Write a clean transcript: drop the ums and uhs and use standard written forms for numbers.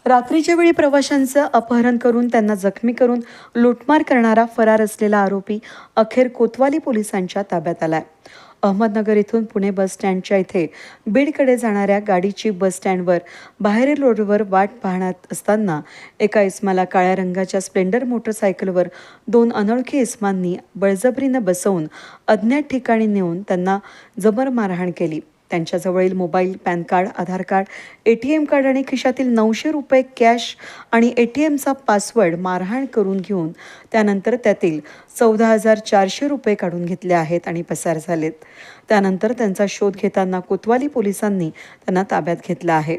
रात्रीच्या वेळी प्रवाशांचं अपहरण करून त्यांना जखमी करून लूटमार करणारा फरार असलेला आरोपी अखेर कोतवाली पोलिसांच्या ताब्यात आलाय. अहमदनगर इथून पुणे बस स्टँडच्या इथे बीडकडे जाणाऱ्या गाडीची बस स्टँडवर बाहेरील रोडवर वाट पाहत असताना एका इस्माला काळ्या रंगाच्या स्प्लेंडर मोटरसायकलवर दोन अनोळखी इस्मांनी बळजबरीनं बसवून अज्ञात ठिकाणी नेऊन त्यांना जबर मारहाण केली. त्यांच्याजवळील मोबाईल, पॅन कार्ड, आधार कार्ड, ATM कार्ड आणि खिशातील 900 रुपये कॅश आणि ATMचा पासवर्ड मारहाण करून घेऊन त्यानंतर त्यातील 14,400 रुपये काढून घेतले आहेत आणि पसार झालेत. त्यानंतर त्यांचा शोध घेताना कोतवाली पोलिसांनी त्यांना ताब्यात घेतलं आहे.